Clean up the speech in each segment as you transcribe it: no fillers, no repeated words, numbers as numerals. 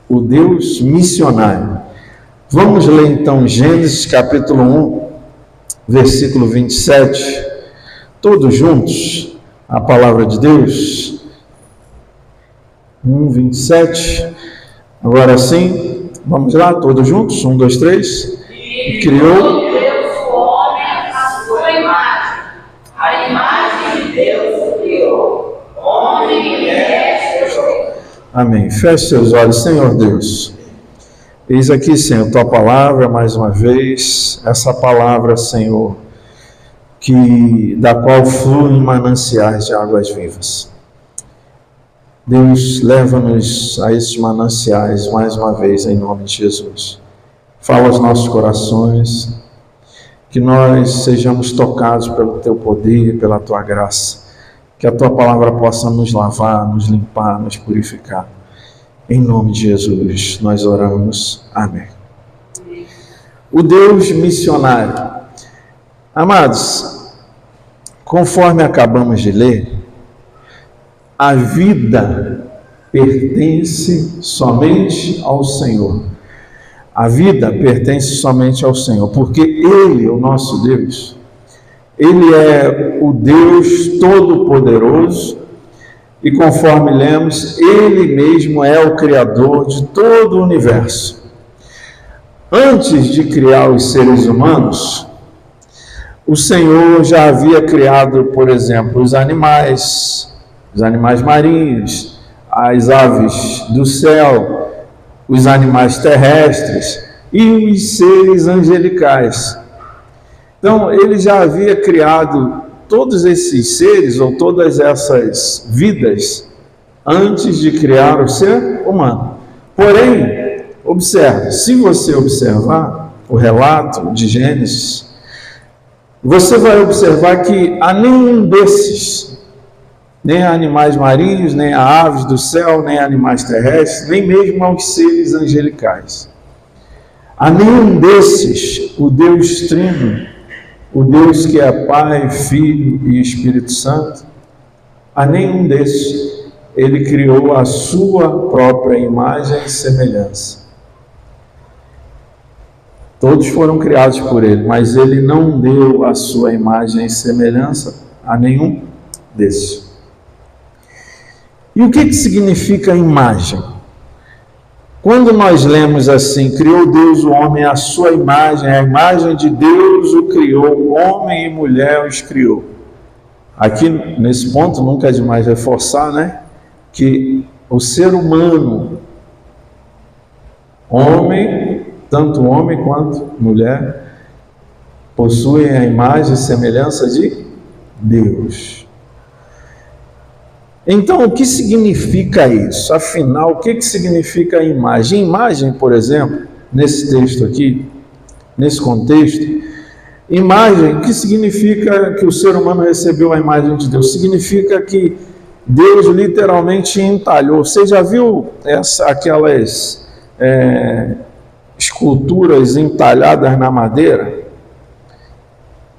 O Deus missionário. Vamos ler então Gênesis capítulo 1, versículo 27, todos juntos, a palavra de Deus. 1, 27, agora sim, vamos lá, todos juntos, 1, 2, 3, e criou Deus o homem à sua imagem, a imagem de Deus o criou, homem e mulher criou. Amém. Feche seus olhos, Senhor Deus. Eis aqui, Senhor, Tua palavra, mais uma vez, essa palavra, Senhor, da qual fluem mananciais de águas vivas. Deus, leva-nos a esses mananciais, mais uma vez, em nome de Jesus. Fala aos nossos corações, que nós sejamos tocados pelo Teu poder, pela Tua graça, que a Tua palavra possa nos lavar, nos limpar, nos purificar. Em nome de Jesus, nós oramos. Amém. O Deus missionário. Amados, conforme acabamos de ler, a vida pertence somente ao Senhor. A vida pertence somente ao Senhor, porque Ele, o nosso Deus, Ele é o Deus Todo-Poderoso, e conforme lemos, Ele mesmo é o Criador de todo o universo. Antes de criar os seres humanos, o Senhor já havia criado, por exemplo, os animais marinhos, as aves do céu, os animais terrestres e os seres angelicais. Então, Ele já havia criado todos esses seres ou todas essas vidas antes de criar o ser humano. Porém, observe, se você observar o relato de Gênesis, você vai observar que a nenhum desses, nem a animais marinhos, nem a aves do céu, nem a animais terrestres, nem mesmo aos seres angelicais, a nenhum desses o Deus Trino, o Deus que é Pai, Filho e Espírito Santo, a nenhum desses Ele criou a sua própria imagem e semelhança. Todos foram criados por Ele, mas Ele não deu a sua imagem e semelhança a nenhum desses. E o que significa imagem? Quando nós lemos assim, criou Deus o homem à sua imagem, a imagem de Deus o criou, homem e mulher os criou. Aqui, nesse ponto, nunca é demais reforçar, né? Que o ser humano, homem, tanto homem quanto mulher, possuem a imagem e semelhança de Deus. Então, o que significa isso? Afinal, o que significa a imagem? Imagem, por exemplo, nesse texto aqui, nesse contexto, imagem, o que significa que o ser humano recebeu a imagem de Deus? Significa que Deus literalmente entalhou. Você já viu aquelas esculturas entalhadas na madeira?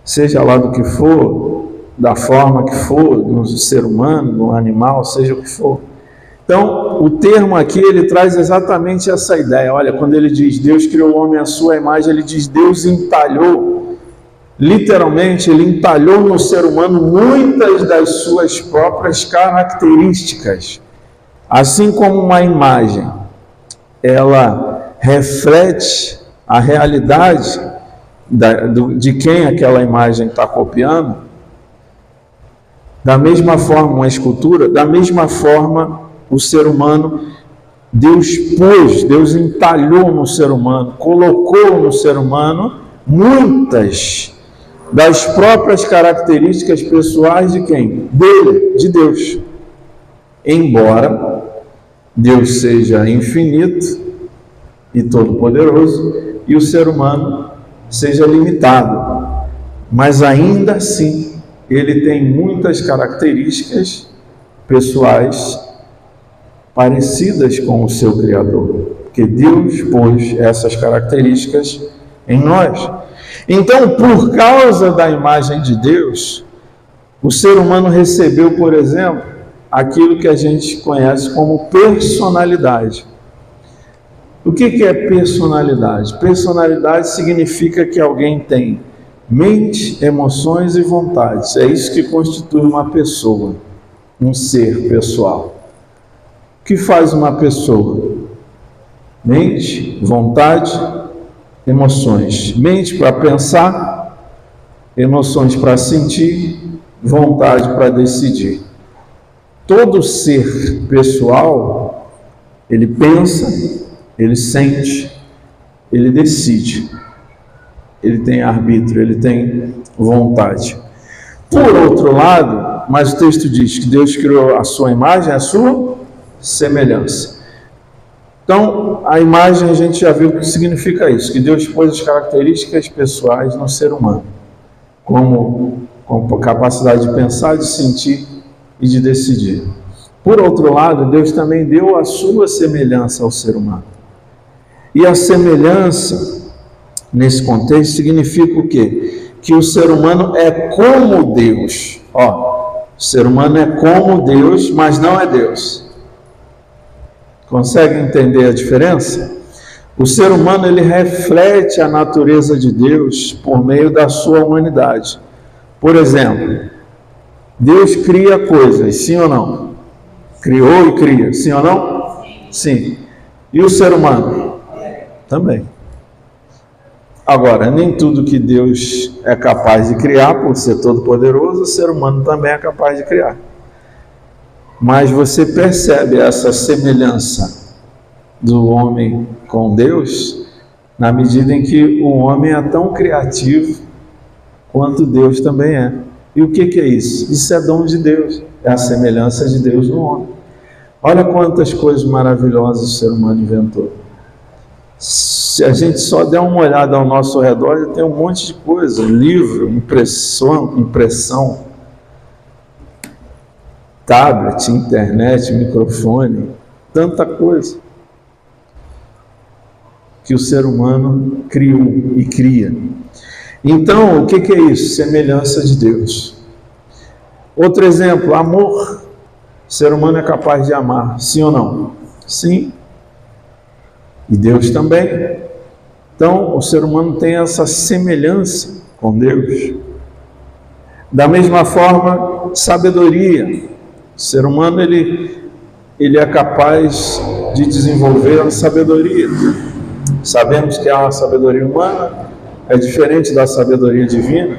Seja lá do que for, da forma que for, do ser humano, do animal, seja o que for. Então, o termo aqui, ele traz exatamente essa ideia. Olha, quando ele diz Deus criou o homem à sua imagem, ele diz Deus entalhou. Literalmente, ele entalhou no ser humano muitas das suas próprias características. Assim como uma imagem, ela reflete a realidade de quem aquela imagem está copiando. Da mesma forma, uma escultura, da mesma forma, o ser humano, Deus entalhou no ser humano, colocou no ser humano muitas das próprias características pessoais de quem? Dele, de Deus. Embora Deus seja infinito e todo-poderoso e o ser humano seja limitado, mas ainda assim, ele tem muitas características pessoais parecidas com o seu Criador, porque Deus pôs essas características em nós. Então, por causa da imagem de Deus, o ser humano recebeu, por exemplo, aquilo que a gente conhece como personalidade. O que é personalidade? Personalidade significa que alguém tem mente, emoções e vontades. É isso que constitui uma pessoa, um ser pessoal. O que faz uma pessoa? Mente, vontade, emoções. Mente para pensar, emoções para sentir, vontade para decidir. Todo ser pessoal, ele pensa, ele sente, ele decide. Ele tem arbítrio, ele tem vontade. Por outro lado, mas o texto diz que Deus criou a sua imagem, a sua semelhança. Então, a imagem a gente já viu o que significa isso, que Deus pôs as características pessoais no ser humano, como capacidade de pensar, de sentir e de decidir. Por outro lado, Deus também deu a sua semelhança ao ser humano. E a semelhança, nesse contexto, significa o quê? Que o ser humano é como Deus. O ser humano é como Deus, mas não é Deus. Consegue entender a diferença? O ser humano, ele reflete a natureza de Deus por meio da sua humanidade. Por exemplo, Deus cria coisas, sim ou não? Criou e cria, sim ou não? Sim. E o ser humano? Também. Agora, nem tudo que Deus é capaz de criar, por ser todo poderoso, o ser humano também é capaz de criar. Mas você percebe essa semelhança do homem com Deus, na medida em que o homem é tão criativo quanto Deus também é. E o que é isso? Isso é dom de Deus, é a semelhança de Deus no homem. Olha quantas coisas maravilhosas o ser humano inventou. Se a gente só der uma olhada ao nosso redor, já tem um monte de coisa, livro, impressão, tablet, internet, microfone, tanta coisa que o ser humano criou e cria. Então, o que é isso? Semelhança de Deus. Outro exemplo, amor. O ser humano é capaz de amar, sim ou não? Sim. E Deus também. Então, o ser humano tem essa semelhança com Deus. Da mesma forma, sabedoria. O ser humano, ele é capaz de desenvolver a sabedoria. Sabemos que a sabedoria humana é diferente da sabedoria divina,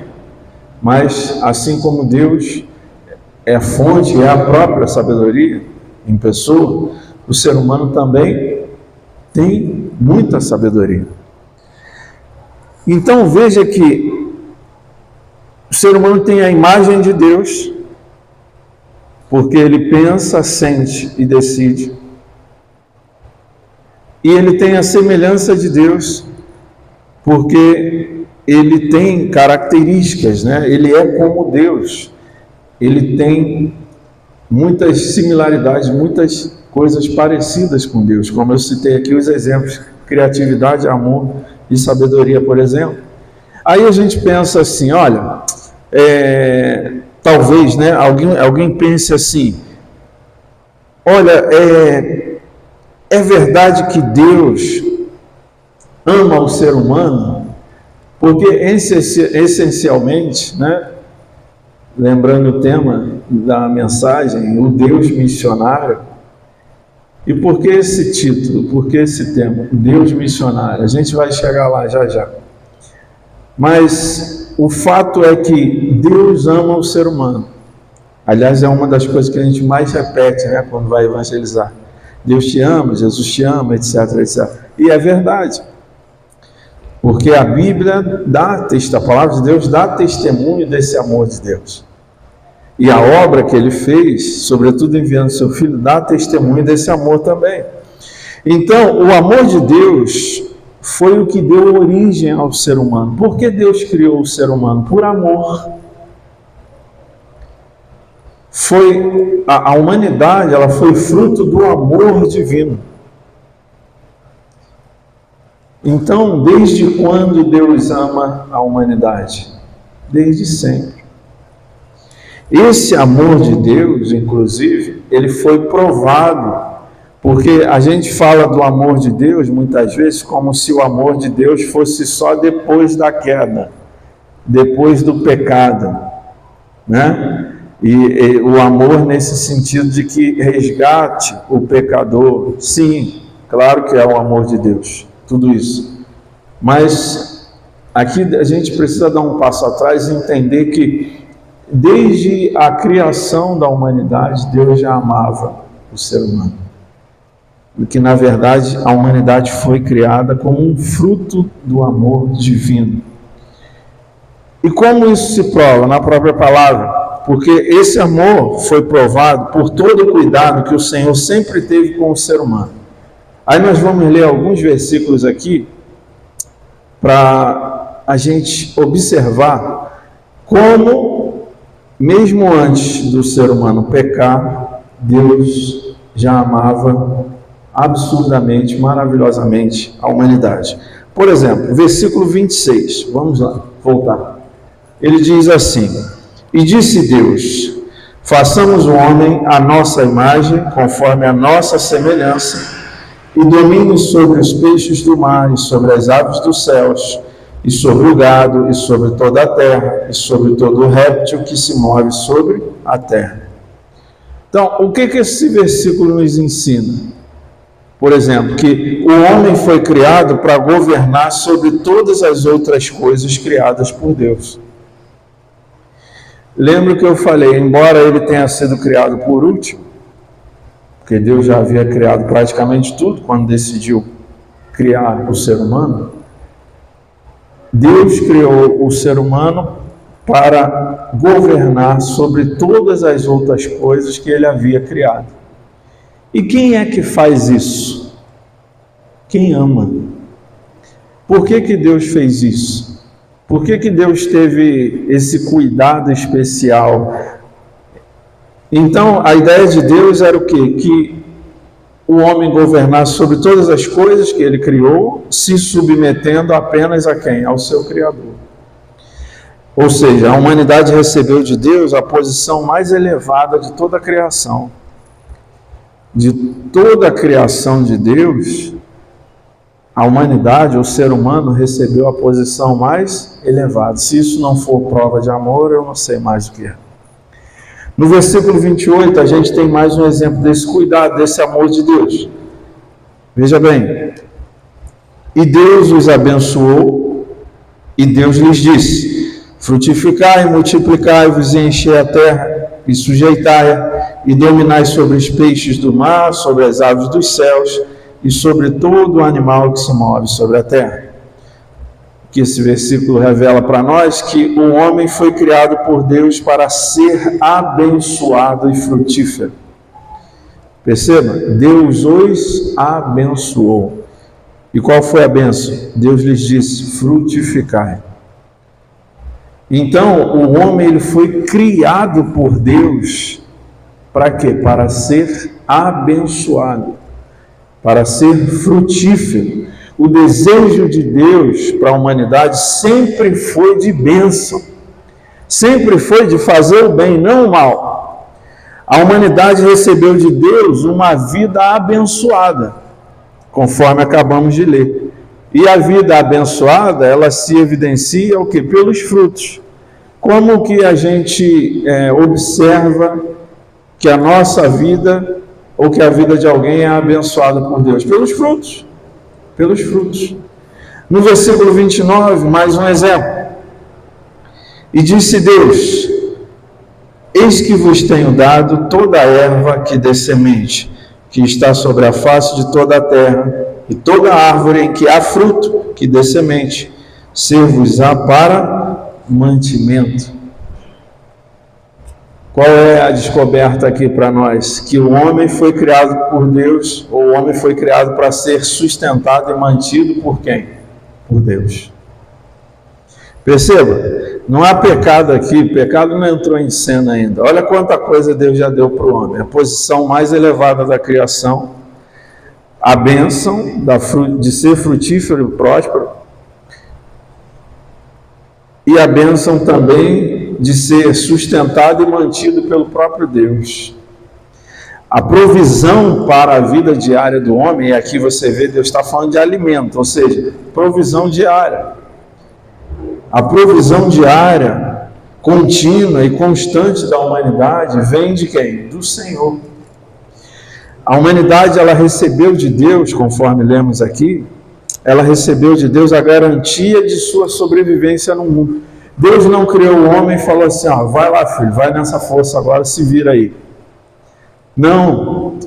mas assim como Deus é a fonte, é a própria sabedoria em pessoa, o ser humano também tem muita sabedoria. Então veja que o ser humano tem a imagem de Deus, porque ele pensa, sente e decide. E ele tem a semelhança de Deus, porque ele tem características, né? Ele é como Deus. Ele tem muitas similaridades, muitas coisas parecidas com Deus, como eu citei aqui os exemplos: criatividade, amor e sabedoria, por exemplo. Aí a gente pensa assim, olha, talvez, né, alguém pense assim, olha, é verdade que Deus ama o ser humano, porque essencialmente, né, lembrando o tema da mensagem, o Deus missionário. E por que esse título? Por que esse tema? Deus missionário. A gente vai chegar lá já já. Mas o fato é que Deus ama o ser humano. Aliás, é uma das coisas que a gente mais repete, né, quando vai evangelizar. Deus te ama, Jesus te ama, etc, etc. E é verdade. Porque a Bíblia a palavra de Deus dá testemunho desse amor de Deus. E a obra que ele fez, sobretudo enviando seu Filho, dá testemunho desse amor também. Então, o amor de Deus foi o que deu origem ao ser humano. Por que Deus criou o ser humano? Por amor. A humanidade, ela foi fruto do amor divino. Então, desde quando Deus ama a humanidade? Desde sempre. Esse amor de Deus, inclusive, ele foi provado, porque a gente fala do amor de Deus muitas vezes como se o amor de Deus fosse só depois da queda, depois do pecado, né? E o amor nesse sentido de que resgate o pecador, sim, claro que é o amor de Deus, tudo isso. Mas aqui a gente precisa dar um passo atrás e entender que desde a criação da humanidade, Deus já amava o ser humano. E que, na verdade, a humanidade foi criada como um fruto do amor divino. E como isso se prova? Na própria palavra. Porque esse amor foi provado por todo o cuidado que o Senhor sempre teve com o ser humano. Aí nós vamos ler alguns versículos aqui para a gente observar como, mesmo antes do ser humano pecar, Deus já amava absurdamente, maravilhosamente a humanidade. Por exemplo, versículo 26, vamos lá, voltar. Ele diz assim: e disse Deus, façamos o homem à nossa imagem, conforme a nossa semelhança, e domine sobre os peixes do mar, e sobre as aves dos céus, e sobre o gado, e sobre toda a terra, e sobre todo o réptil que se move sobre a terra. Então, o que esse versículo nos ensina? Por exemplo, que o homem foi criado para governar sobre todas as outras coisas criadas por Deus. Lembra que eu falei, embora ele tenha sido criado por último, porque Deus já havia criado praticamente tudo quando decidiu criar o ser humano, Deus criou o ser humano para governar sobre todas as outras coisas que ele havia criado. E quem é que faz isso? Quem ama. Por que Deus fez isso? Por que Deus teve esse cuidado especial? Então, a ideia de Deus era o quê? Que o homem governasse sobre todas as coisas que ele criou, se submetendo apenas a quem? Ao seu Criador. Ou seja, a humanidade recebeu de Deus a posição mais elevada de toda a criação. De toda a criação de Deus, a humanidade, o ser humano, recebeu a posição mais elevada. Se isso não for prova de amor, eu não sei mais o que é. No versículo 28, a gente tem mais um exemplo desse cuidado, desse amor de Deus. Veja bem, e Deus os abençoou, e Deus lhes disse, frutificai, multiplicai-vos e enchei a terra, e sujeitai-a, e dominai sobre os peixes do mar, sobre as aves dos céus, e sobre todo o animal que se move sobre a terra. Que esse versículo revela para nós que o homem foi criado por Deus para ser abençoado e frutífero. Perceba, Deus os abençoou. E qual foi a bênção? Deus lhes disse, frutificai. Então, o homem ele foi criado por Deus para quê? Para ser abençoado, para ser frutífero. O desejo de Deus para a humanidade sempre foi de bênção, sempre foi de fazer o bem, não o mal. A humanidade recebeu de Deus uma vida abençoada, conforme acabamos de ler. E a vida abençoada, ela se evidencia o quê? Pelos frutos. Como que a gente observa que a nossa vida ou que a vida de alguém é abençoada por Deus? Pelos frutos. Pelos frutos. No versículo 29, mais um exemplo. E disse Deus, eis que vos tenho dado toda a erva que dê semente, que está sobre a face de toda a terra, e toda árvore em que há fruto, que dê semente, ser-vos-á para mantimento. Qual é a descoberta aqui para nós? Que o homem foi criado por Deus, ou o homem foi criado para ser sustentado e mantido por quem? Por Deus. Perceba, não há pecado aqui, pecado não entrou em cena ainda. Olha quanta coisa Deus já deu para o homem. A posição mais elevada da criação, a bênção de ser frutífero e próspero, e a bênção também de ser sustentado e mantido pelo próprio Deus. A provisão para a vida diária do homem, e aqui você vê, Deus está falando de alimento, ou seja, provisão diária. A provisão diária, contínua e constante da humanidade, vem de quem? Do Senhor. A humanidade, ela recebeu de Deus, conforme lemos aqui, ela recebeu de Deus a garantia de sua sobrevivência no mundo. Deus não criou o homem e falou assim, vai lá, filho, vai nessa força agora, se vira aí. Não,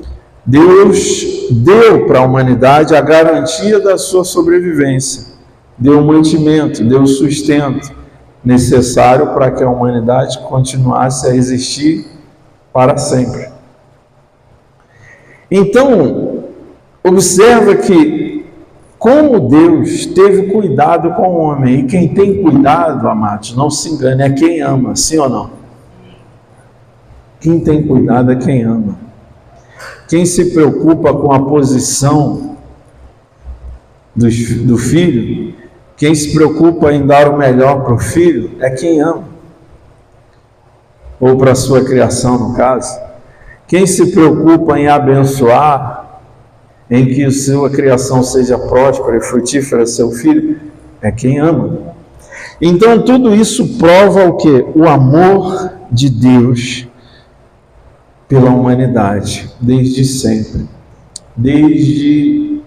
Deus deu para a humanidade a garantia da sua sobrevivência, deu mantimento, deu sustento necessário para que a humanidade continuasse a existir para sempre. Então, observa que como Deus teve cuidado com o homem, e quem tem cuidado, amados, não se engane, é quem ama, sim ou não? Quem tem cuidado é quem ama. Quem se preocupa com a posição do filho, quem se preocupa em dar o melhor para o filho, é quem ama. Ou para a sua criação, no caso. Quem se preocupa em abençoar, em que a sua criação seja próspera e frutífera, seu filho, é quem ama. Então, tudo isso prova o quê? O amor de Deus pela humanidade, desde sempre. Desde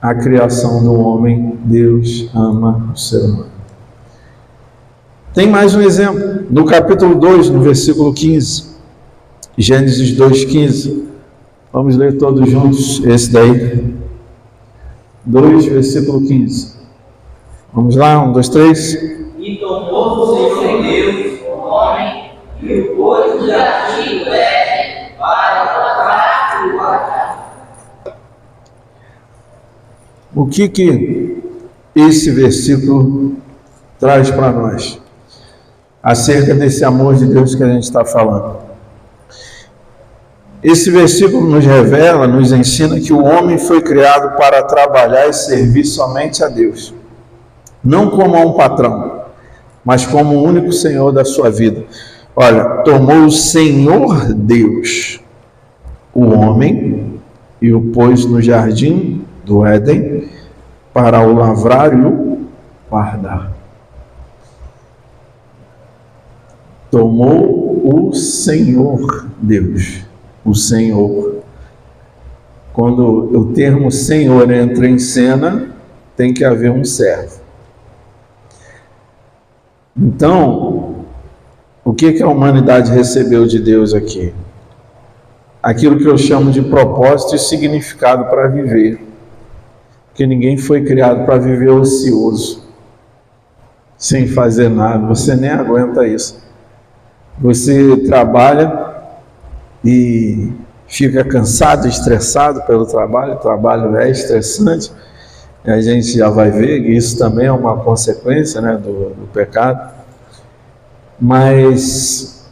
a criação do homem, Deus ama o ser humano. Tem mais um exemplo, no capítulo 2, no versículo 15, Gênesis 2,15. Vamos ler todos juntos esse daí. 2, versículo 15. Vamos lá, 1, 2, 3. E tomou o Senhor Deus o homem e o pôs no jardim do Éden para plantar e guardar. O que esse versículo traz para nós? Acerca desse amor de Deus que a gente está falando. Esse versículo nos revela, nos ensina que o homem foi criado para trabalhar e servir somente a Deus. Não como a um patrão, mas como o único Senhor da sua vida. Olha, tomou o Senhor Deus, o homem, e o pôs no jardim do Éden para o lavrar e o guardar. Tomou o Senhor Deus, o Senhor. Quando o termo Senhor entra em cena, tem que haver um servo. Então, o que a humanidade recebeu de Deus aqui? Aquilo que eu chamo de propósito e significado para viver. Porque ninguém foi criado para viver ocioso, sem fazer nada. Você nem aguenta isso. Você trabalha e fica cansado, estressado pelo trabalho. O trabalho é estressante. E a gente já vai ver que isso também é uma consequência, né, do pecado. Mas,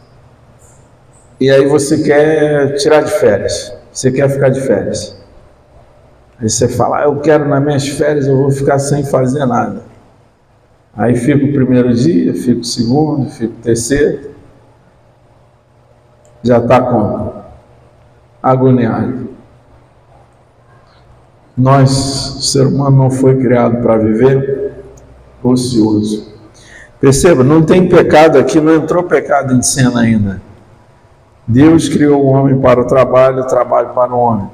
e aí você quer tirar de férias, você quer ficar de férias. Aí você fala, eu quero nas minhas férias, eu vou ficar sem fazer nada. Aí fica o primeiro dia, fica o segundo, fica o terceiro. Já está como? Agoniado. Nós, o ser humano não foi criado para viver ocioso. Perceba, não tem pecado aqui, não entrou pecado em cena ainda. Deus criou o homem para o trabalho para o homem.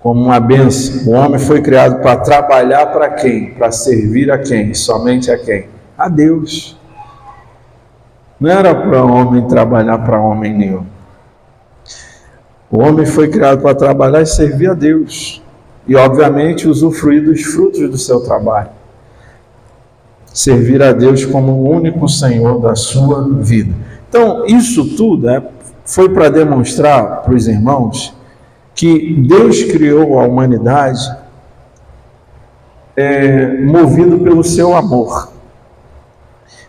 Como uma bênção. O homem foi criado para trabalhar para quem? Para servir a quem? Somente a quem? A Deus. Não era para o homem trabalhar para homem nenhum. O homem foi criado para trabalhar e servir a Deus. E, obviamente, usufruir dos frutos do seu trabalho. Servir a Deus como o único Senhor da sua vida. Então, isso tudo foi para demonstrar para os irmãos que Deus criou a humanidade movido pelo seu amor.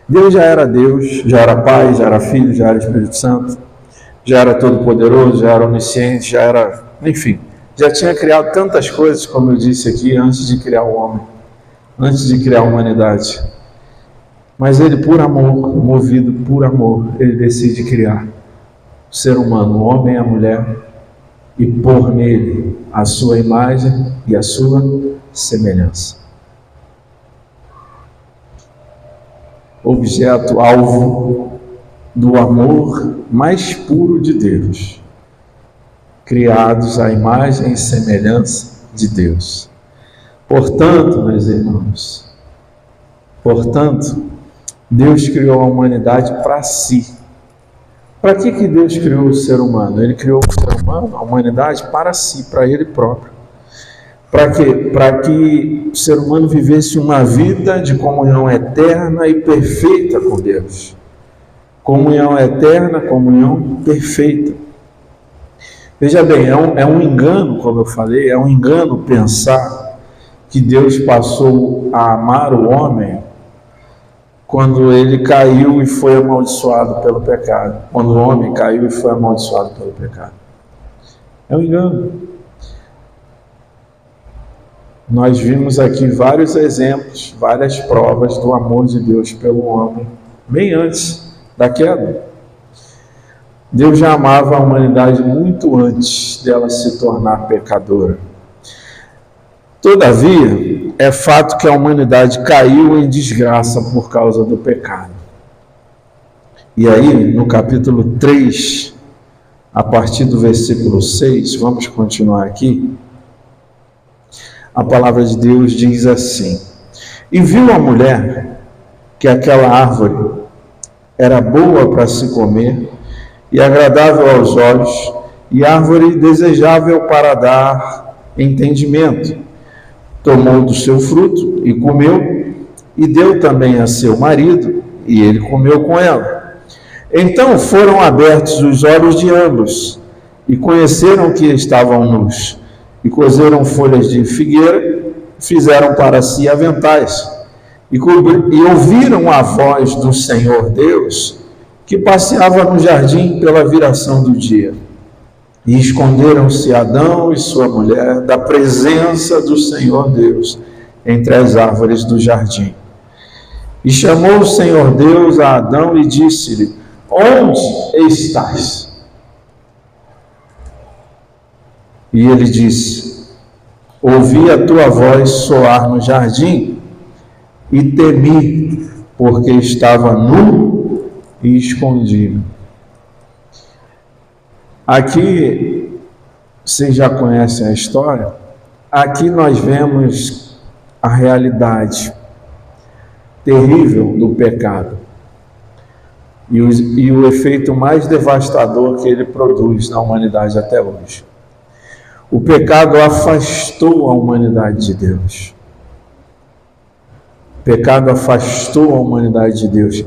Deus já era Deus, já era Pai, já era Filho, já era Espírito Santo, já era Todo-Poderoso, já era Onisciente, já era, enfim, já tinha criado tantas coisas, como eu disse aqui, antes de criar o homem, antes de criar a humanidade. Mas ele, por amor, movido por amor, ele decide criar o ser humano, o homem e a mulher, e pôr nele a sua imagem e a sua semelhança. Objeto, alvo do amor mais puro de Deus, criados à imagem e semelhança de Deus. Portanto, meus irmãos, Deus criou a humanidade para si. Para que Deus criou o ser humano? Ele criou o ser humano, a humanidade, para si, para ele próprio. Para quê? Para que o ser humano vivesse uma vida de comunhão eterna e perfeita com Deus. Comunhão eterna, comunhão perfeita. Veja bem, é um engano, como eu falei, é um engano pensar que Deus passou a amar o homem quando ele caiu e foi amaldiçoado pelo pecado. Quando o homem caiu e foi amaldiçoado pelo pecado. É um engano. Nós vimos aqui vários exemplos, várias provas do amor de Deus pelo homem, bem antes da queda. Deus já amava a humanidade muito antes dela se tornar pecadora. Todavia, é fato que a humanidade caiu em desgraça por causa do pecado. E aí, no capítulo 3, a partir do versículo 6, vamos continuar aqui. A palavra de Deus diz assim: E viu a mulher que aquela árvore era boa para se comer e agradável aos olhos, e árvore desejável para dar entendimento. Tomou do seu fruto e comeu, e deu também a seu marido, e ele comeu com ela. Então foram abertos os olhos de ambos, e conheceram que estavam nus, e coseram folhas de figueira, fizeram para si aventais, e ouviram a voz do Senhor Deus, que passeava no jardim pela viração do dia. E esconderam-se Adão e sua mulher da presença do Senhor Deus entre as árvores do jardim. E chamou o Senhor Deus a Adão e disse-lhe: Onde estás? E ele disse: Ouvi a tua voz soar no jardim e temi, porque estava nu e escondido. Aqui, vocês já conhecem a história, aqui nós vemos a realidade terrível do pecado e o efeito mais devastador que ele produz na humanidade até hoje. O pecado afastou a humanidade de Deus. O pecado afastou a humanidade de Deus.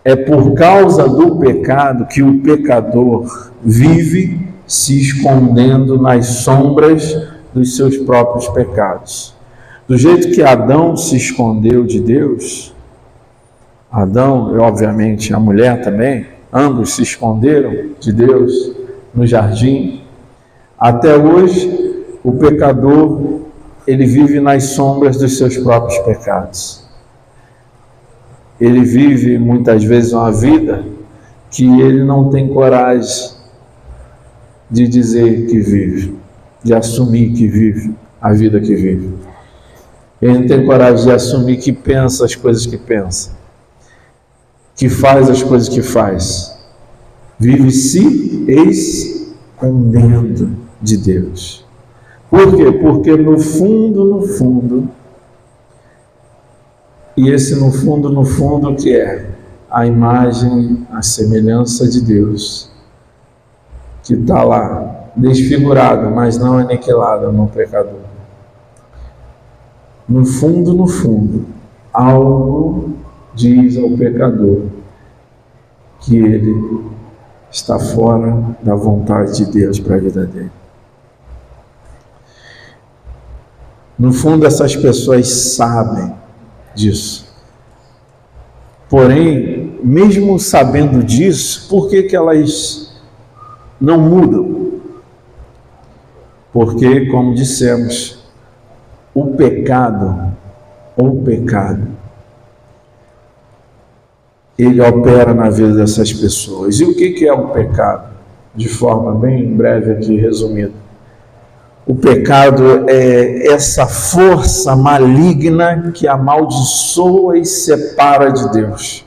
É por causa do pecado que o pecador vive se escondendo nas sombras dos seus próprios pecados. Do jeito que Adão se escondeu de Deus, Adão e obviamente a mulher também, ambos se esconderam de Deus no jardim. Até hoje, o pecador, ele vive nas sombras dos seus próprios pecados. Ele vive muitas vezes uma vida que ele não tem coragem de dizer que vive, de assumir que vive a vida que vive. Ele não tem coragem de assumir que pensa as coisas que pensa, que faz as coisas que faz. Vive se escondendo de Deus. Por quê? Porque no fundo, e esse no fundo que é a imagem, a semelhança de Deus, que está lá, desfigurada, mas não aniquilada no pecador. No fundo, algo diz ao pecador que ele está fora da vontade de Deus para a vida dele. No fundo, essas pessoas sabem disso. Porém, mesmo sabendo disso, por que elas não mudam? Porque, como dissemos, o pecado ele opera na vida dessas pessoas. E o que é o pecado? De forma bem breve aqui, resumida. O pecado é essa força maligna que amaldiçoa e separa de Deus.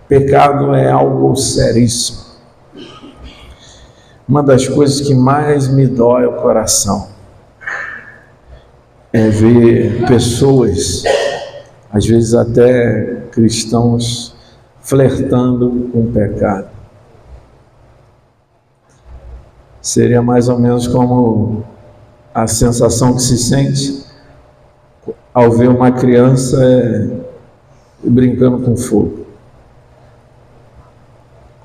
Pecado é algo seríssimo. Uma das coisas que mais me dói o coração é ver pessoas, às vezes até cristãos, flertando com o pecado. Seria mais ou menos como a sensação que se sente ao ver uma criança brincando com fogo.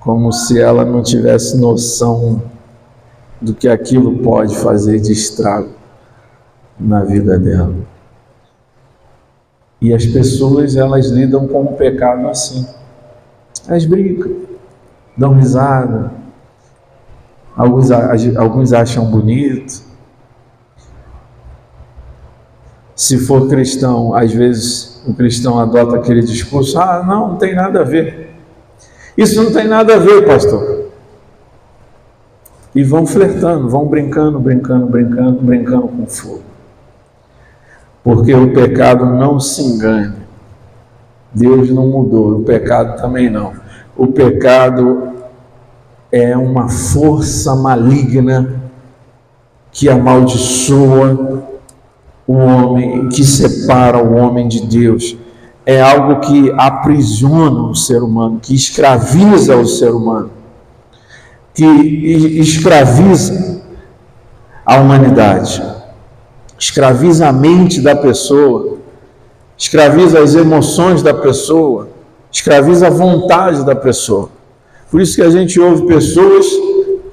Como se ela não tivesse noção do que aquilo pode fazer de estrago na vida dela. E as pessoas, elas lidam com o pecado assim. Elas brincam, dão risada, alguns acham bonito. Se for cristão, às vezes o cristão adota aquele discurso: não tem nada a ver. Isso não tem nada a ver, pastor. E vão flertando, vão brincando com fogo. Porque o pecado, não se engane, Deus não mudou, o pecado também não. O pecado é uma força maligna que amaldiçoa o homem, que separa o homem de Deus. É algo que aprisiona o ser humano, que escraviza o ser humano, que escraviza a humanidade, escraviza a mente da pessoa, escraviza as emoções da pessoa, escraviza a vontade da pessoa. Por isso que a gente ouve pessoas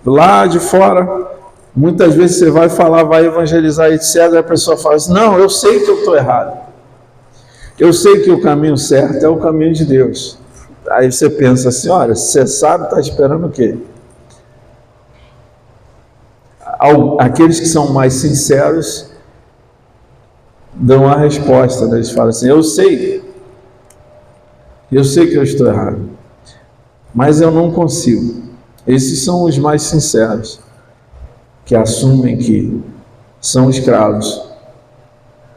lá de fora, muitas vezes você vai falar, vai evangelizar, etc., a pessoa fala assim: não, eu sei que eu estou errado. Eu sei que o caminho certo é o caminho de Deus. Aí você pensa assim: olha, você sabe, está esperando o quê? Aqueles que são mais sinceros dão a resposta, né? Eles falam assim: eu sei que eu estou errado, mas eu não consigo. Esses são os mais sinceros, que assumem que são escravos,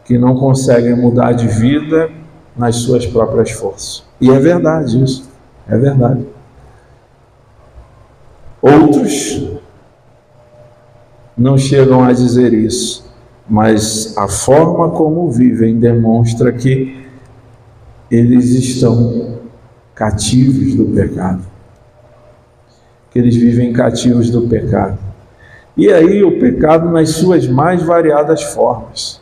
que não conseguem mudar de vida nas suas próprias forças. E é verdade isso, é verdade. Outros não chegam a dizer isso, mas a forma como vivem demonstra que eles estão cativos do pecado, que eles vivem cativos do pecado. E aí o pecado nas suas mais variadas formas.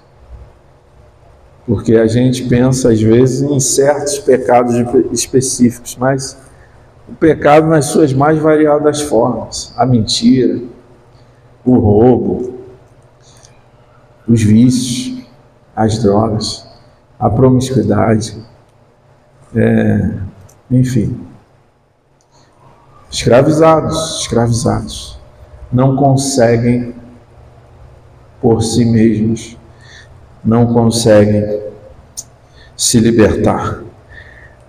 Porque a gente pensa às vezes em certos pecados específicos, mas o pecado nas suas mais variadas formas: a mentira, o roubo, os vícios, as drogas, a promiscuidade, enfim, escravizados, não conseguem por si mesmos, não conseguem se libertar.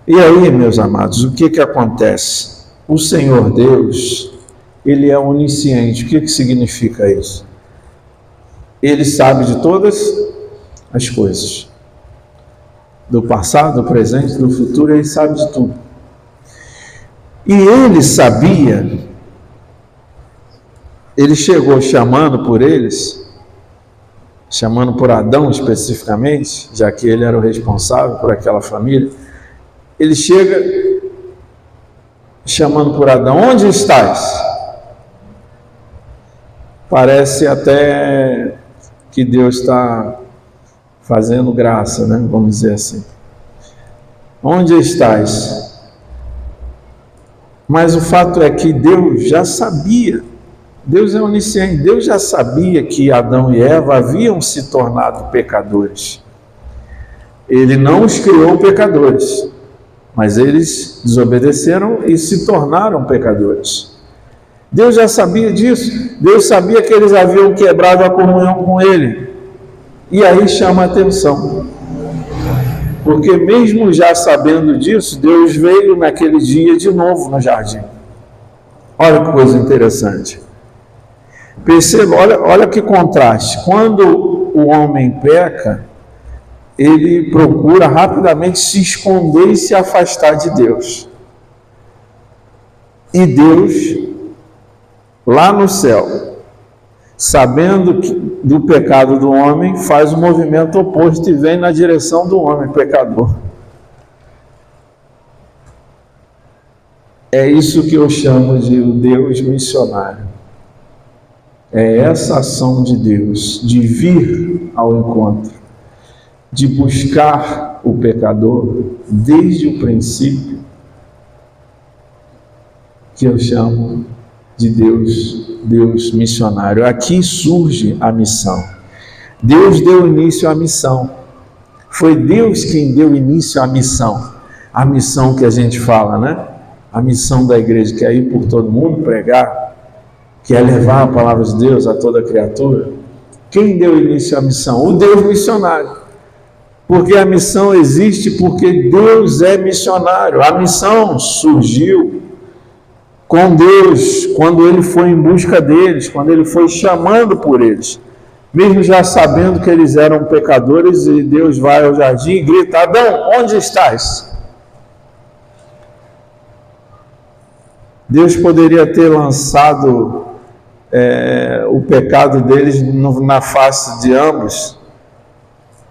E aí, meus amados, o que acontece? O Senhor Deus, Ele é onisciente. O que significa isso? Ele sabe de todas as coisas. Do passado, do presente, do futuro, Ele sabe de tudo. E Ele sabia, Ele chegou chamando por Adão especificamente, já que ele era o responsável por aquela família. Ele chega chamando por Adão: onde estás? Parece até que Deus está fazendo graça, né? Vamos dizer assim. Onde estás? Mas o fato é que Deus já sabia. Deus é onisciente. Deus já sabia que Adão e Eva haviam se tornado pecadores. Ele não os criou pecadores, mas eles desobedeceram e se tornaram pecadores. Deus já sabia disso. Deus sabia que eles haviam quebrado a comunhão com Ele. E aí chama a atenção. Porque mesmo já sabendo disso, Deus veio naquele dia de novo no jardim. Olha que coisa interessante. Perceba, olha que contraste. Quando o homem peca, ele procura rapidamente se esconder e se afastar de Deus. E Deus, lá no céu, sabendo do pecado do homem, faz o movimento oposto e vem na direção do homem pecador. É isso que eu chamo de o Deus missionário. É essa ação de Deus, de vir ao encontro, de buscar o pecador desde o princípio, que eu chamo de Deus missionário. Aqui surge a missão. Deus deu início à missão. Foi Deus quem deu início à missão. A missão que a gente fala, né? A missão da igreja, que é ir por todo mundo pregar, que é levar a palavra de Deus a toda criatura. Quem deu início à missão? O Deus missionário. Porque a missão existe porque Deus é missionário. A missão surgiu com Deus, quando Ele foi em busca deles, quando Ele foi chamando por eles. Mesmo já sabendo que eles eram pecadores, e Deus vai ao jardim e grita: Adão, onde estás? Deus poderia ter lançado o pecado deles na face de ambos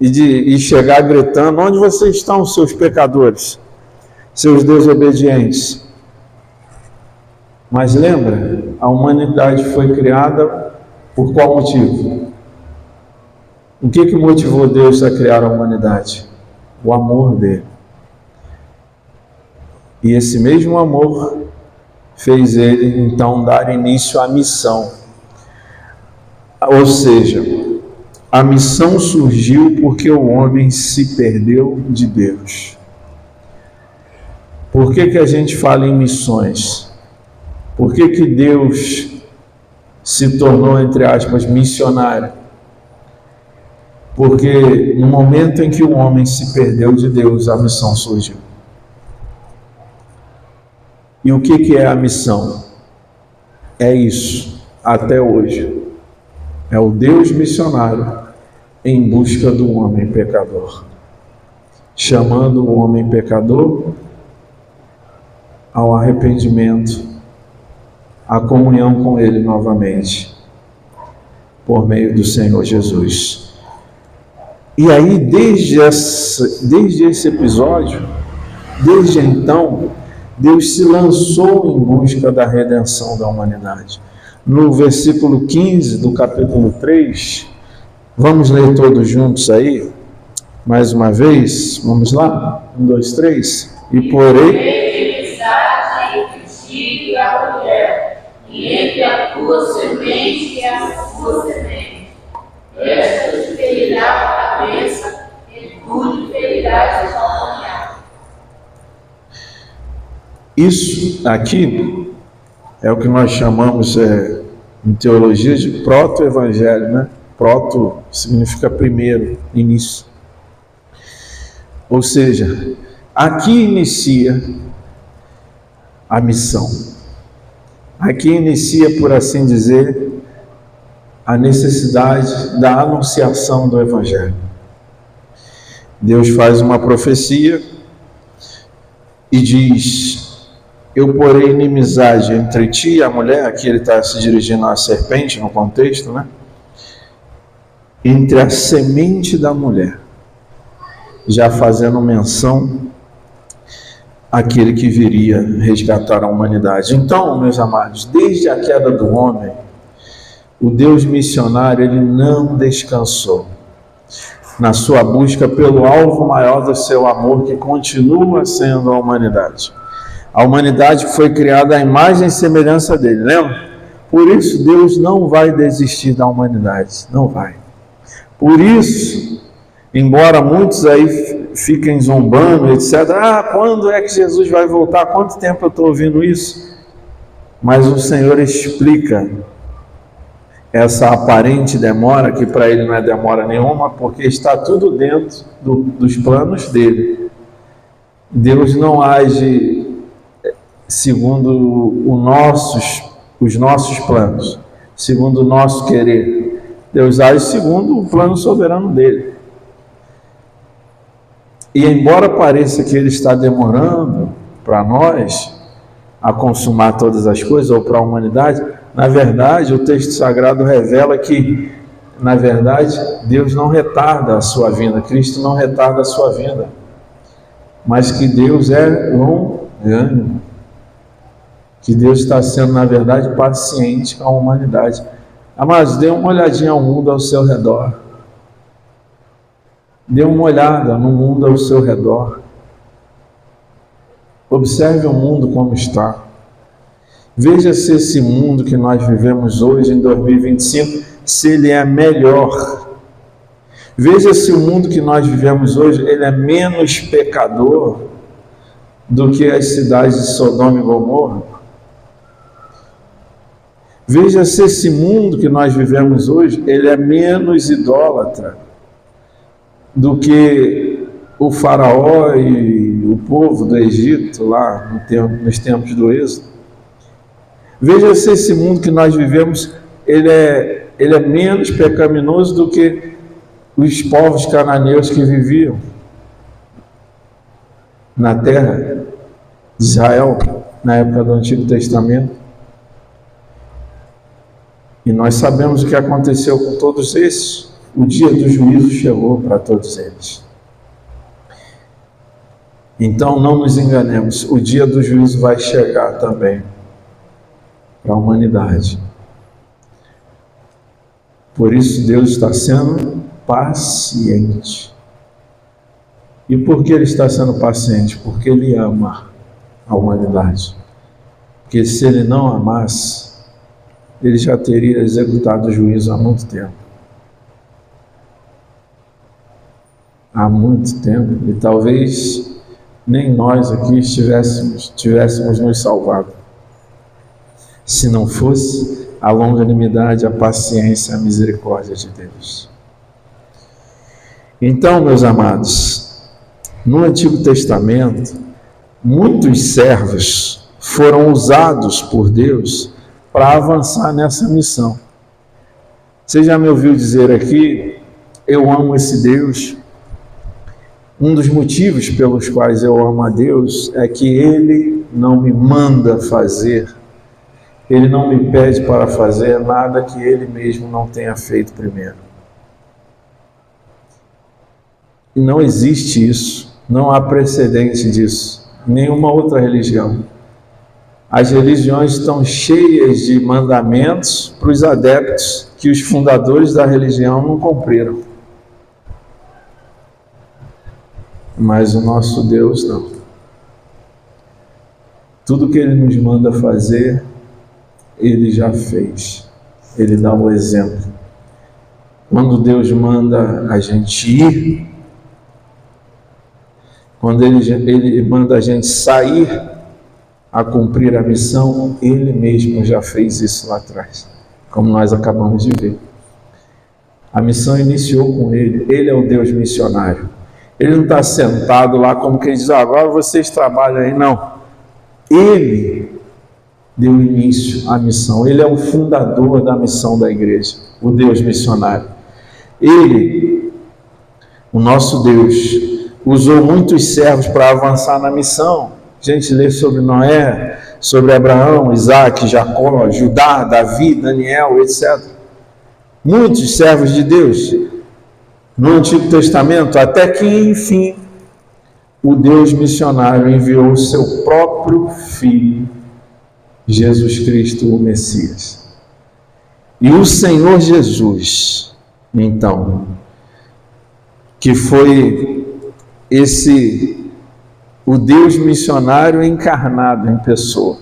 e chegar gritando: onde vocês estão, seus pecadores, seus desobedientes? Mas lembra, a humanidade foi criada por qual motivo? O que motivou Deus a criar a humanidade? O amor dele. E esse mesmo amor fez ele então dar início à missão. Ou seja, a missão surgiu porque o homem se perdeu de Deus. Por que a gente fala em missões? Por que Deus se tornou, entre aspas, missionário? Porque no momento em que o homem se perdeu de Deus, a missão surgiu. E o que é a missão? É isso, até hoje. É o Deus missionário em busca do homem pecador, chamando o homem pecador ao arrependimento, à comunhão com Ele novamente, por meio do Senhor Jesus. E aí, desde esse episódio, desde então, Deus se lançou em busca da redenção da humanidade. No versículo 15 do capítulo 3, vamos ler todos juntos aí, mais uma vez, vamos lá? 1, 2, 3. E porém, inimizade entre ti e a mulher, e entre a tua semente e a sua semente. Esta te ferirá a cabeça, e tu lhe ferirás o calcanhar. Isso aqui é o que nós chamamos em teologia de proto-evangelho, né? Proto significa primeiro, início. Ou seja, aqui inicia a missão. Aqui inicia, por assim dizer, a necessidade da anunciação do evangelho. Deus faz uma profecia e diz: eu porei inimizade entre ti e a mulher. Aqui ele está se dirigindo à serpente no contexto, né? Entre a semente da mulher, já fazendo menção àquele que viria resgatar a humanidade. Então, meus amados, desde a queda do homem, o Deus missionário, ele não descansou na sua busca pelo alvo maior do seu amor, que continua sendo a humanidade. A humanidade foi criada à imagem e semelhança dele, lembra? Por isso Deus não vai desistir da humanidade, não vai. Por isso, embora muitos aí fiquem zombando, etc. Quando é que Jesus vai voltar? Quanto tempo eu estou ouvindo isso? Mas o Senhor explica essa aparente demora, que para ele não é demora nenhuma, porque está tudo dentro dos planos dele. Deus não age segundo os nossos planos, segundo o nosso querer. Deus age segundo o plano soberano dele. E embora pareça que ele está demorando para nós a consumar todas as coisas, ou para a humanidade, na verdade, o texto sagrado revela que, na verdade, Deus não retarda a sua vinda, Cristo não retarda a sua vinda, mas que Deus é longânimo, que Deus está sendo, na verdade, paciente com a humanidade. Amados, dê uma olhadinha ao mundo ao seu redor. Dê uma olhada no mundo ao seu redor. Observe o mundo como está. Veja se esse mundo que nós vivemos hoje, em 2025, se ele é melhor. Veja se o mundo que nós vivemos hoje, ele é menos pecador do que as cidades de Sodoma e Gomorra. Veja se esse mundo que nós vivemos hoje, ele é menos idólatra do que o faraó e o povo do Egito, lá nos tempos do Êxodo. Veja se esse mundo que nós vivemos, ele é menos pecaminoso do que os povos cananeus que viviam na terra de Israel, na época do Antigo Testamento. E nós sabemos o que aconteceu com todos esses. O dia do juízo chegou para todos eles. Então não nos enganemos, o dia do juízo vai chegar também para a humanidade. Por isso Deus está sendo paciente. E por que Ele está sendo paciente? Porque Ele ama a humanidade. Porque se Ele não amasse, Ele já teria executado o juízo há muito tempo. Há muito tempo. E talvez nem nós aqui tivéssemos nos salvado, se não fosse a longanimidade, a paciência, a misericórdia de Deus. Então, meus amados, no Antigo Testamento, muitos servos foram usados por Deus para avançar nessa missão. Você já me ouviu dizer aqui, eu amo esse Deus. Um dos motivos pelos quais eu amo a Deus é que Ele não me manda fazer, Ele não me pede para fazer nada que Ele mesmo não tenha feito primeiro. E não existe isso, não há precedente disso, em nenhuma outra religião. As religiões estão cheias de mandamentos para os adeptos que os fundadores da religião não cumpriram. Mas o nosso Deus não. Tudo que Ele nos manda fazer, Ele já fez. Ele dá o exemplo. Quando Deus manda a gente ir, quando Ele manda a gente sair a cumprir a missão, Ele mesmo já fez isso lá atrás, como nós acabamos de ver. A missão iniciou com Ele. Ele é o Deus missionário. Ele não está sentado lá como quem diz, agora vocês trabalham aí. Não. Ele deu início à missão. Ele é o fundador da missão da igreja, o Deus missionário. Ele, o nosso Deus, usou muitos servos para avançar na missão. A gente lê sobre Noé, sobre Abraão, Isaac, Jacó, Judá, Davi, Daniel, etc. Muitos servos de Deus no Antigo Testamento, até que, enfim, o Deus missionário enviou o seu próprio Filho, Jesus Cristo, o Messias. E o Senhor Jesus, então, que foi o Deus missionário encarnado em pessoa,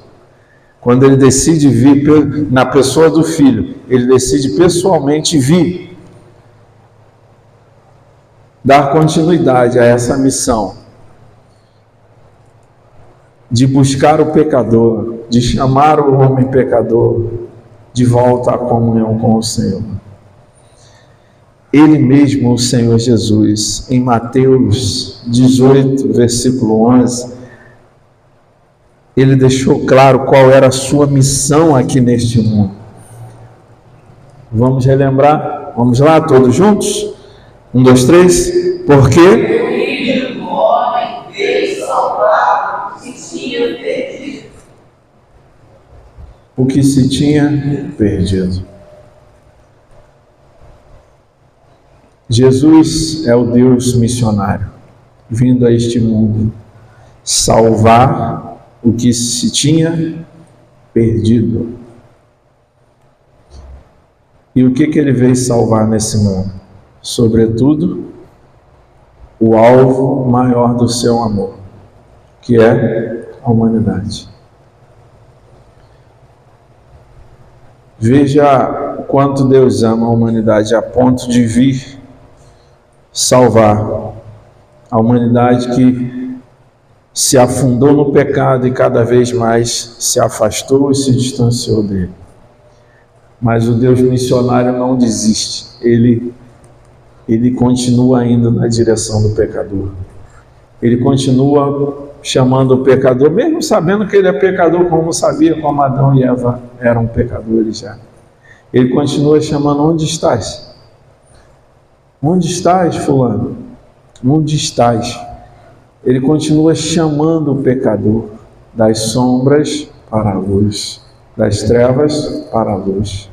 quando Ele decide vir na pessoa do Filho, Ele decide pessoalmente vir, dar continuidade a essa missão de buscar o pecador, de chamar o homem pecador, de volta à comunhão com o Senhor. Ele mesmo, o Senhor Jesus, em Mateus 18, versículo 11, ele deixou claro qual era a sua missão aqui neste mundo. Vamos relembrar? Vamos lá, todos juntos? 1, 2, 3. Porque o Filho do Homem veio salvar o que se tinha perdido. O que se tinha perdido. Jesus é o Deus missionário, vindo a este mundo salvar o que se tinha perdido. E o que ele veio salvar nesse mundo? Sobretudo, o alvo maior do seu amor, que é a humanidade. Veja o quanto Deus ama a humanidade a ponto de vir salvar a humanidade que se afundou no pecado e cada vez mais se afastou e se distanciou dele. Mas o Deus missionário não desiste, ele continua indo na direção do pecador. Ele continua chamando o pecador, mesmo sabendo que ele é pecador, como sabia, como Adão e Eva eram pecadores já. Ele continua chamando: onde estás? Onde estás, fulano? Onde estás? Ele continua chamando o pecador das sombras para a luz, das trevas para a luz,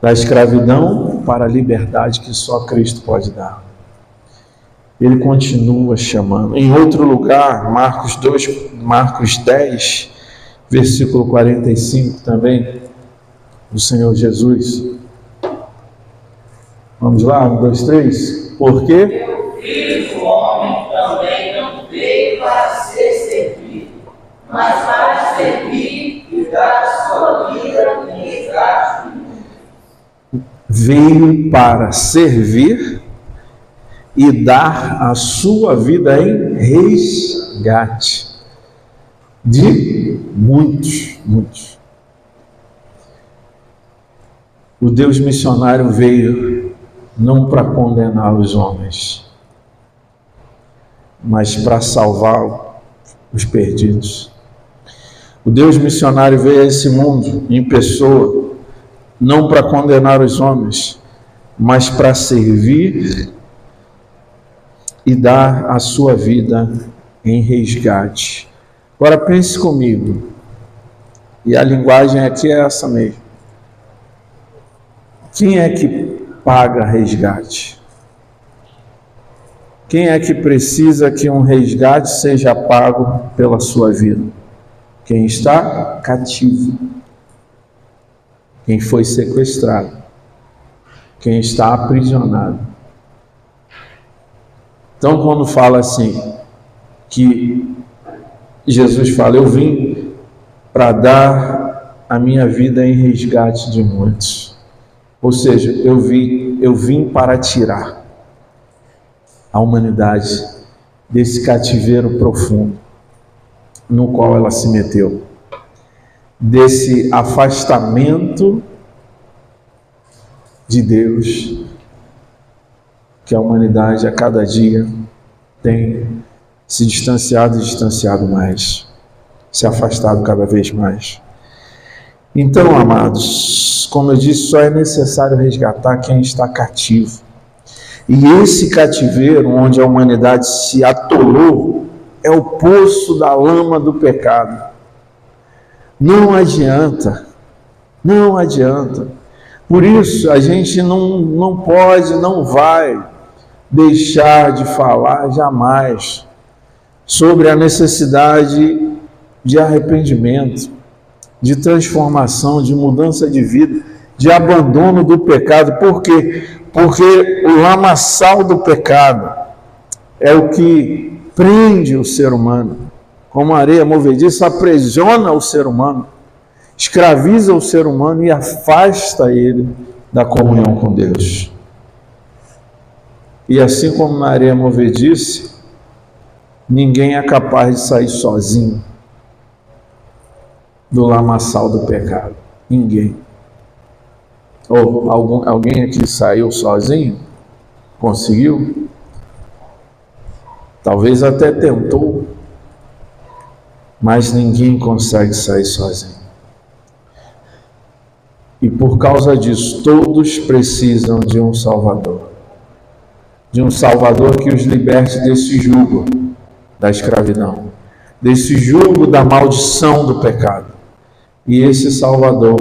da escravidão para a liberdade que só Cristo pode dar. Ele continua chamando. Em outro lugar, Marcos 10, versículo 45 também, do Senhor Jesus. Vamos lá, 1, 2, 3. Porque o Filho do Homem também não veio para ser servido, mas para servir e dar a sua vida em resgate. veio para servir e dar a sua vida em resgate de muitos. O Deus missionário veio não para condenar os homens, mas para salvar os perdidos. O Deus missionário veio a esse mundo em pessoa, não para condenar os homens, mas para servir e dar a sua vida em resgate. Agora pense comigo, e a linguagem aqui é essa mesmo. Quem é que paga resgate? Quem é que precisa que um resgate seja pago pela sua vida? Quem está cativo, quem foi sequestrado, quem está aprisionado. Então, quando fala assim, que Jesus fala, eu vim para dar a minha vida em resgate de muitos. Ou seja, eu vim para tirar a humanidade desse cativeiro profundo no qual ela se meteu, desse afastamento de Deus que a humanidade a cada dia tem se distanciado mais, se afastado cada vez mais. Então, amados, como eu disse, só é necessário resgatar quem está cativo. E esse cativeiro onde a humanidade se atolou é o poço da lama do pecado. Não adianta. Por isso, a gente não pode, não vai deixar de falar jamais sobre a necessidade de arrependimento, de transformação, de mudança de vida, de abandono do pecado. Por quê? Porque o lamaçal do pecado é o que prende o ser humano. Como a areia movediça, aprisiona o ser humano, escraviza o ser humano e afasta ele da comunhão com Deus. E assim como na areia movediça, ninguém é capaz de sair sozinho do lamaçal do pecado. Ninguém. Ou alguém aqui saiu sozinho? Conseguiu? Talvez até tentou, mas ninguém consegue sair sozinho. E por causa disso, todos precisam de um Salvador. De um Salvador que os liberte desse jugo da escravidão, desse jugo da maldição do pecado. E esse Salvador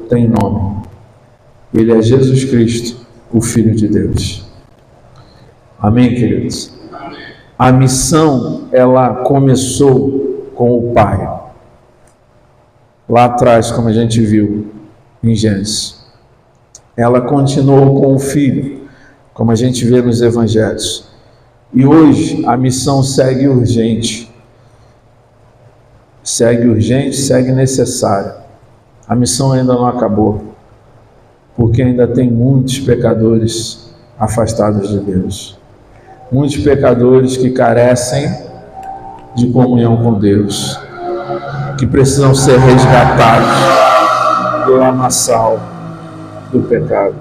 tem nome. Ele é Jesus Cristo, o Filho de Deus. Amém, queridos? A missão, ela começou com o Pai. Lá atrás, como a gente viu em Gênesis. Ela continuou com o Filho, como a gente vê nos Evangelhos. E hoje a missão segue urgente. Segue necessária. A missão ainda não acabou, porque ainda tem muitos pecadores afastados de Deus. Muitos pecadores que carecem de comunhão com Deus, que precisam ser resgatados do lamaçal do pecado.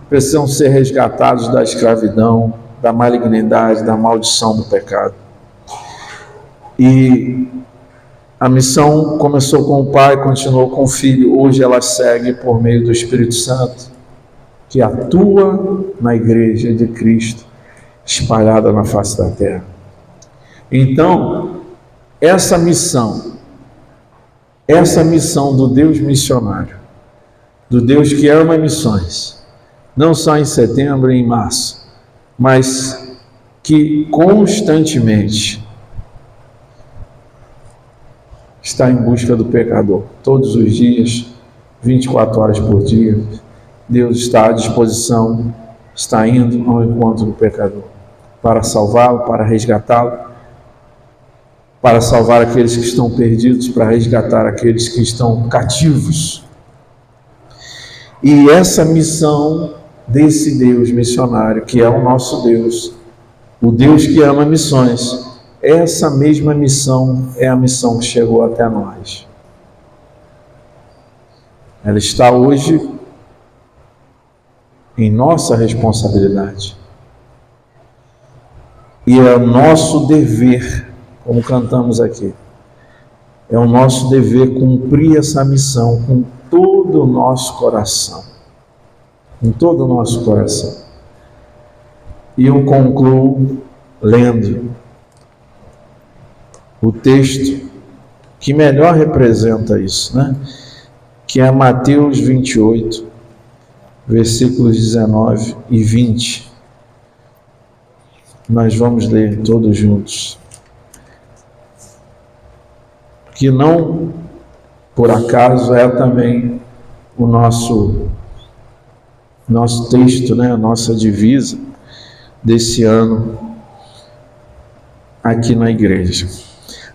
Precisam ser resgatados da escravidão, da malignidade, da maldição do pecado. E a missão começou com o Pai, continuou com o Filho. Hoje ela segue por meio do Espírito Santo, que atua na igreja de Cristo, espalhada na face da terra. Então, essa missão do Deus missionário, do Deus que ama missões, não só em setembro e em março, mas que constantemente está em busca do pecador. Todos os dias, 24 horas por dia, Deus está à disposição, está indo ao encontro do pecador, para salvá-lo, para resgatá-lo, para salvar aqueles que estão perdidos, para resgatar aqueles que estão cativos. E essa missão desse Deus missionário, que é o nosso Deus, o Deus que ama missões, essa mesma missão é a missão que chegou até nós. Ela está hoje em nossa responsabilidade. E é o nosso dever, como cantamos aqui, é o nosso dever cumprir essa missão com todo o nosso coração. Com todo o nosso coração. E eu concluo lendo o texto que melhor representa isso, né? Que é Mateus 28, versículos 19 e 20. Nós vamos ler todos juntos. Que não, por acaso, é também o nosso texto, né? A nossa divisa desse ano aqui na igreja.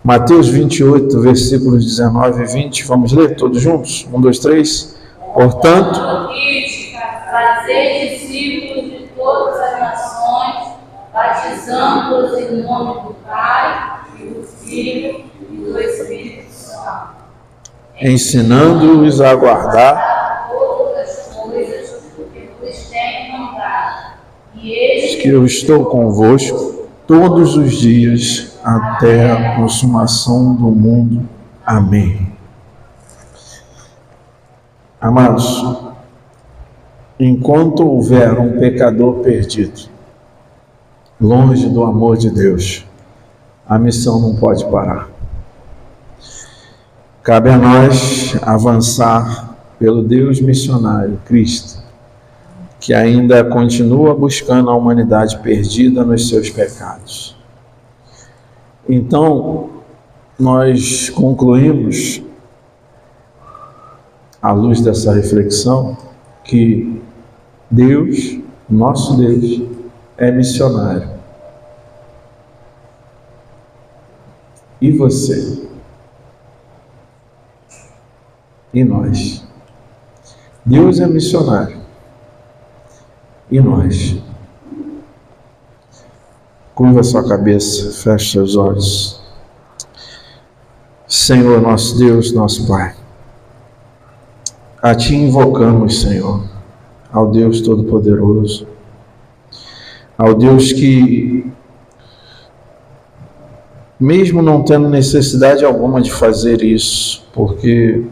Mateus 28, versículos 19 e 20. Vamos ler todos juntos? 1, 2, 3. Portanto, fazei discípulos de todas as nações, batizando-os em nome do Pai, e do Filho e do Espírito Santo, ensinando-os a guardar todas as coisas que vos tenho mandado. E eis que eu estou convosco todos os dias até a consumação do mundo. Amém. Amados, enquanto houver um pecador perdido, longe do amor de Deus, a missão não pode parar. Cabe a nós avançar pelo Deus missionário, Cristo, que ainda continua buscando a humanidade perdida nos seus pecados. Então, nós concluímos, à luz dessa reflexão, que Deus, nosso Deus, é missionário. E você? E nós? Deus é missionário. E nós? Curva sua cabeça, feche seus olhos. Senhor, nosso Deus, nosso Pai, A Ti invocamos, Senhor, ao Deus Todo-Poderoso, ao Deus que, mesmo não tendo necessidade alguma de fazer isso, porque,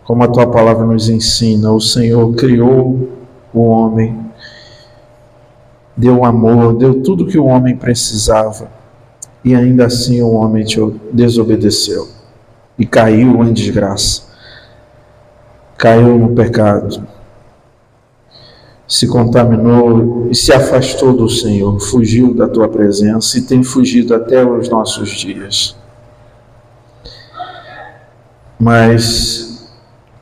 como a Tua palavra nos ensina, o Senhor criou o homem, deu amor, deu tudo que o homem precisava, e ainda assim o homem te desobedeceu e caiu em desgraça, caiu no pecado, se contaminou e se afastou do Senhor, fugiu da Tua presença e tem fugido até os nossos dias. Mas,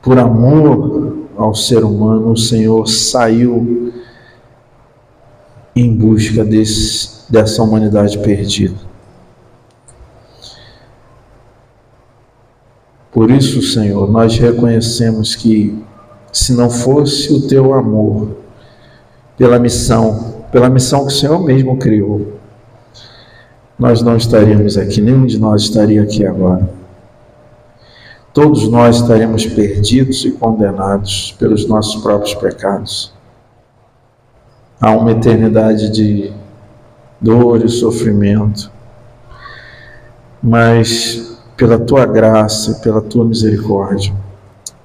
por amor ao ser humano, o Senhor saiu em busca dessa humanidade perdida. Por isso, Senhor, nós reconhecemos que, se não fosse o Teu amor, pela missão que o Senhor mesmo criou, nós não estaríamos aqui, nenhum de nós estaria aqui agora. Todos nós estaremos perdidos e condenados pelos nossos próprios pecados. Há uma eternidade de dor e sofrimento, mas pela Tua graça e pela Tua misericórdia,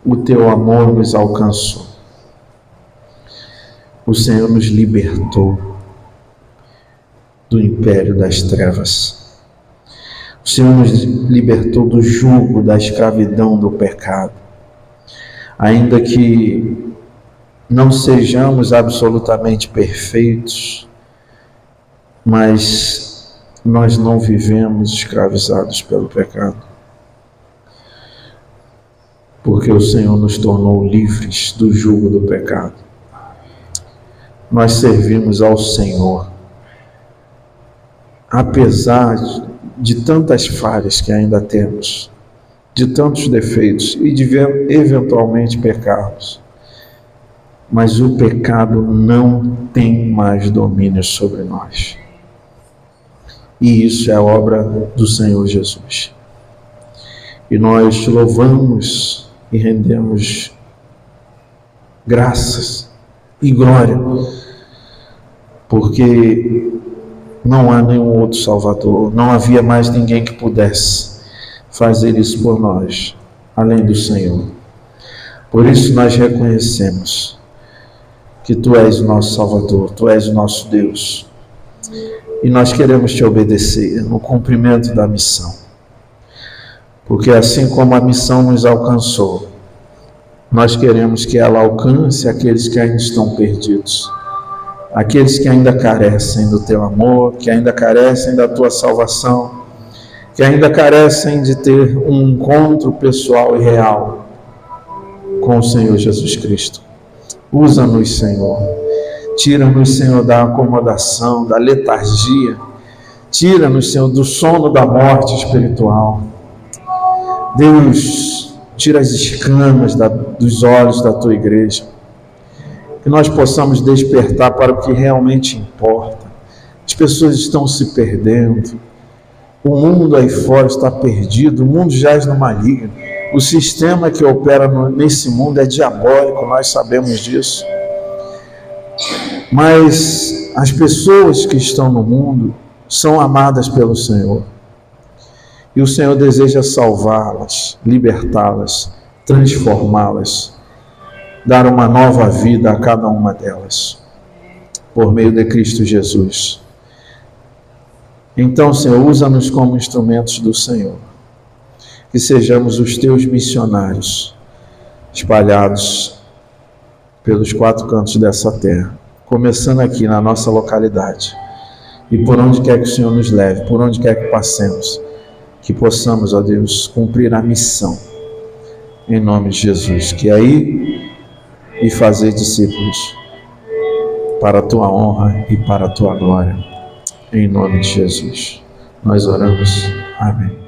o Teu amor nos alcançou. O Senhor nos libertou do império das trevas. O Senhor nos libertou do jugo da escravidão do pecado. Ainda que não sejamos absolutamente perfeitos, mas nós não vivemos escravizados pelo pecado, porque o Senhor nos tornou livres do jugo do pecado. Nós servimos ao Senhor, apesar de tantas falhas que ainda temos, de tantos defeitos e de eventualmente pecarmos. Mas o pecado não tem mais domínio sobre nós. E isso é a obra do Senhor Jesus. E nós te louvamos e rendemos graças e glória, porque não há nenhum outro Salvador, não havia mais ninguém que pudesse fazer isso por nós, além do Senhor. Por isso nós reconhecemos que Tu és o nosso Salvador, Tu és o nosso Deus, e nós queremos Te obedecer no cumprimento da missão, porque assim como a missão nos alcançou, nós queremos que ela alcance aqueles que ainda estão perdidos, aqueles que ainda carecem do Teu amor, que ainda carecem da Tua salvação, que ainda carecem de ter um encontro pessoal e real com o Senhor Jesus Cristo. Usa-nos, Senhor. Tira-nos, Senhor, da acomodação, da letargia. Tira-nos, Senhor, do sono da morte espiritual. Deus, tira as escamas dos olhos da Tua igreja. Que nós possamos despertar para o que realmente importa. As pessoas estão se perdendo. O mundo aí fora está perdido. O mundo jaz no maligno. O sistema que opera nesse mundo é diabólico, nós sabemos disso. Mas as pessoas que estão no mundo são amadas pelo Senhor. E o Senhor deseja salvá-las, libertá-las, transformá-las, dar uma nova vida a cada uma delas, por meio de Cristo Jesus. Então, Senhor, usa-nos como instrumentos do Senhor, que sejamos os Teus missionários, espalhados pelos 4 cantos dessa terra, começando aqui na nossa localidade, e por onde quer que o Senhor nos leve, por onde quer que passemos, que possamos, ó Deus, cumprir a missão, em nome de Jesus, que é ir e fazer discípulos, para a Tua honra e para a Tua glória, em nome de Jesus. Nós oramos. Amém.